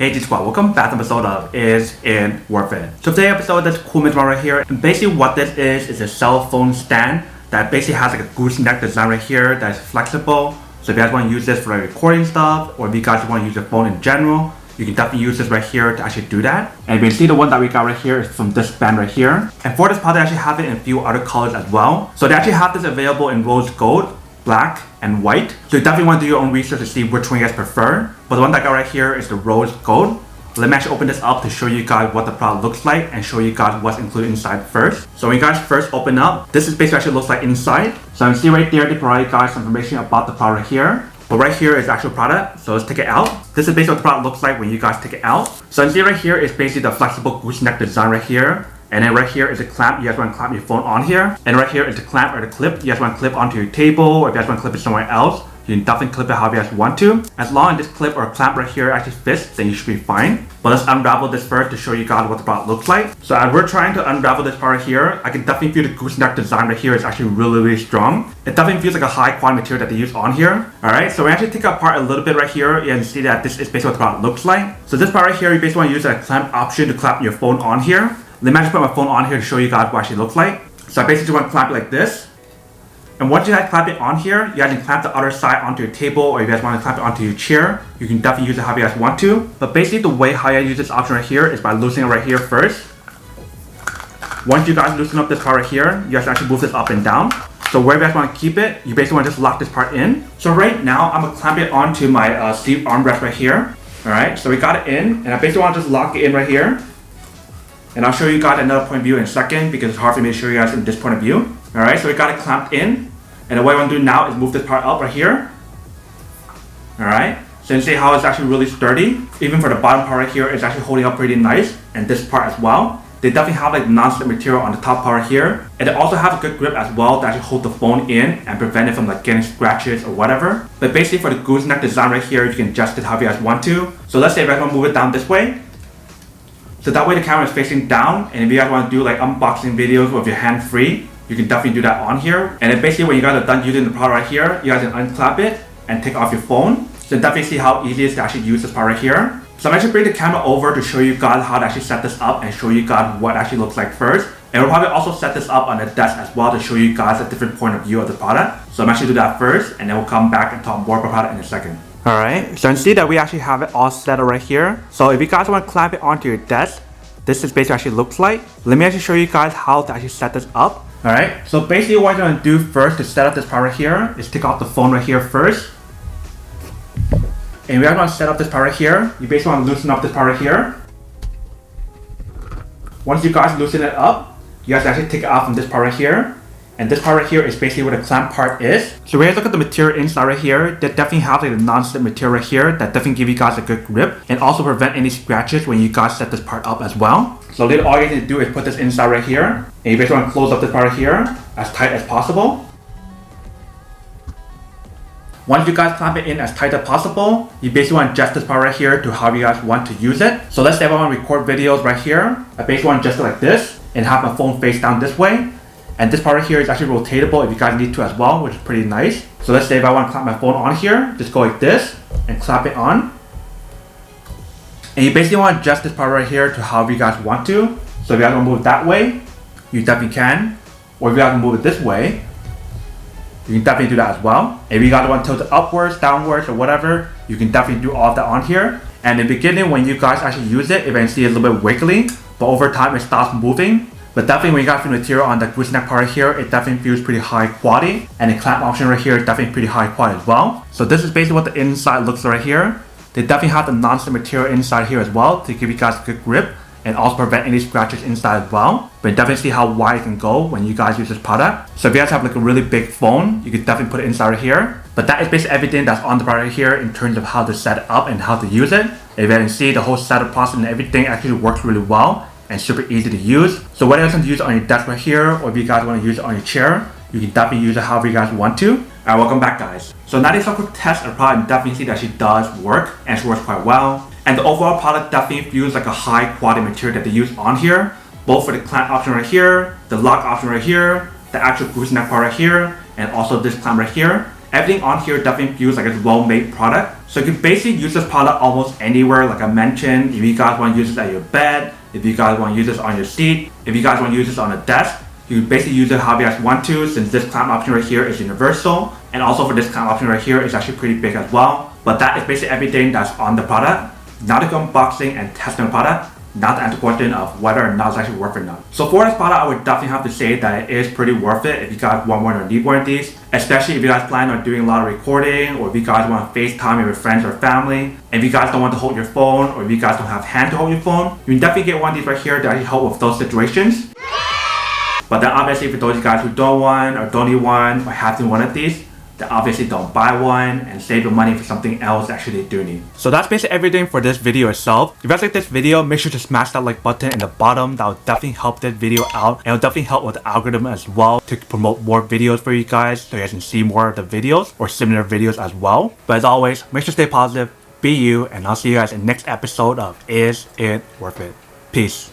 Hey G-Squad, welcome back to an episode of Is It Worth It? So today's episode, this cool material right here, and basically what this is a cell phone stand that basically has like a gooseneck design right here that's flexible. So if you guys want to use this for like recording stuff, or if you guys want to use your phone in general, you can definitely use this right here to actually do that. And you can see the one that we got right here is from this band right here. And for this product, they actually have it in a few other colors as well. So they actually have this available in rose gold, black, and white. So you definitely want to do your own research to see which one you guys prefer. But the one that I got right here is the rose gold. Let me actually open this up to show you guys what the product looks like and show you guys what's included inside first. So when you guys first open up, this is basically actually looks like inside. So you can see right there, they provide you guys some information about the product right here. But right here is the actual product, so let's take it out. This is basically what the product looks like when you guys take it out. So you can see right here is basically the flexible gooseneck design right here. And then right here is a clamp, you guys want to clamp your phone on here. And right here is the clamp or the clip, you guys want to clip onto your table, or if you guys want to clip it somewhere else, you can definitely clip it however you guys want to. As long as this clip or clamp right here actually fits, then you should be fine. But let's unravel this first to show you guys what the product looks like. So as we're trying to unravel this part right here, I can definitely feel the gooseneck design right here is actually really strong. It definitely feels like a high quality material that they use on here. Alright, so we actually take it apart a little bit right here. You can see that this is basically what the product looks like. So this part right here, you basically want to use a clamp option to clamp your phone on here. Let me actually put my phone on here to show you guys what it actually looks like. So I basically want to clamp it like this. And once you guys clamp it on here, you guys can clamp the other side onto your table, or if you guys want to clamp it onto your chair, you can definitely use it however you guys want to. But basically the way how you use this option right here is by loosening it right here first. Once you guys loosen up this part right here, you guys actually move this up and down. So wherever you guys want to keep it, you basically want to just lock this part in. So right now, I'm going to clamp it onto my sleeve armrest right here. Alright, so we got it in, and I basically want to just lock it in right here. And I'll show you guys another point of view in a second because it's hard for me to show you guys in this point of view. Alright, so we got it clamped in. And what I want to do now is move this part up right here. Alright, so you can see how it's actually really sturdy. Even for the bottom part right here, it's actually holding up pretty nice. And this part as well. They definitely have like non-slip material on the top part here. And they also have a good grip as well to actually hold the phone in and prevent it from like getting scratches or whatever. But basically for the gooseneck design right here, you can adjust it however you guys want to. So let's say if I want to move it down this way. So that way the camera is facing down, and if you guys want to do like unboxing videos with your hand free, you can definitely do that on here. And then basically when you guys are done using the product right here, you guys can unclap it and take off your phone. So definitely see how easy it is to actually use this part right here. So I'm actually bringing the camera over to show you guys how to actually set this up and show you guys what it actually looks like first. And we'll probably also set this up on the desk as well to show you guys a different point of view of the product. So I'm actually do that first, and then we'll come back and talk more about the product in a second. Alright, so you can see that we actually have it all set up right here. So if you guys want to clamp it onto your desk, this is basically actually looks like. Let me actually show you guys how to actually set this up. Alright, so basically what you're going to do first to set up this part right here is take off the phone right here first. And we are going to set up this part right here. You basically want to loosen up this part right here. Once you guys loosen it up, you guys actually take it off from this part right here. And this part right here is basically where the clamp part is. So when you look at the material inside right here, they definitely have like a non-slip material right here that definitely give you guys a good grip and also prevent any scratches when you guys set this part up as well. So then all you need to do is put this inside right here, and you basically want to close up this part right here as tight as possible. Once you guys clamp it in as tight as possible, you basically want to adjust this part right here to how you guys want to use it. So let's say I want to record videos right here. I basically want to adjust it like this and have my phone face down this way. And this part right here is actually rotatable if you guys need to as well, which is pretty nice. So let's say if I want to clamp my phone on here, just go like this and clap it on. And you basically want to adjust this part right here to however you guys want to. So if you guys want to move it that way, you definitely can. Or if you guys want to move it this way, you can definitely do that as well. If you guys want to tilt it upwards, downwards, or whatever, you can definitely do all of that on here. And in the beginning, when you guys actually use it, you can see it's a little bit wiggly, but over time it starts moving. But definitely when you guys feel the material on the gooseneck part right here, it definitely feels pretty high quality. And the clamp option right here is definitely pretty high quality as well. So this is basically what the inside looks like right here. They definitely have the non-slip material inside here as well to give you guys a good grip and also prevent any scratches inside as well. But definitely see how wide it can go when you guys use this product. So if you guys have like a really big phone, you can definitely put it inside right here. But that is basically everything that's on the product right here in terms of how to set it up and how to use it. If you can see, the whole setup process and everything actually works really well and super easy to use. So whether you want to use it on your desk right here, or if you guys want to use it on your chair, you can definitely use it however you guys want to. Alright, welcome back guys. So now this is a quick test of the product, and definitely see that she does work and she works quite well. And the overall product definitely feels like a high quality material that they use on here, both for the clamp option right here, the lock option right here, the actual gooseneck part right here, and also this clamp right here. everything on here definitely feels like it's a well-made product. So you can basically use this product almost anywhere, like I mentioned. If you guys want to use this at your bed, if you guys want to use this on your seat, if you guys want to use this on a desk, you can basically use it however you guys want to, since this clamp option right here is universal. And also for this clamp option right here is actually pretty big as well. But that is basically everything that's on the product. Now to go unboxing and testing the product, not the answer question of whether or not it's actually worth it or not. So for this product, I would definitely have to say that it is pretty worth it if you guys want one or need one of these. Especially if you guys plan on doing a lot of recording, or if you guys want to FaceTime with your friends or family. And if you guys don't want to hold your phone, or if you guys don't have hand to hold your phone, you can definitely get one of these right here to actually help with those situations. But then obviously for those of you guys who don't want or don't need one or have to one of these, then obviously don't buy one and save your money for something else that actually do need. So that's basically everything for this video itself. If you guys like this video, make sure to smash that like button in the bottom. That will definitely help this video out, and it'll definitely help with the algorithm as well to promote more videos for you guys, so you guys can see more of the videos or similar videos as well. But as always, make sure to stay positive, be you, and I'll see you guys in the next episode of Is It Worth It? Peace.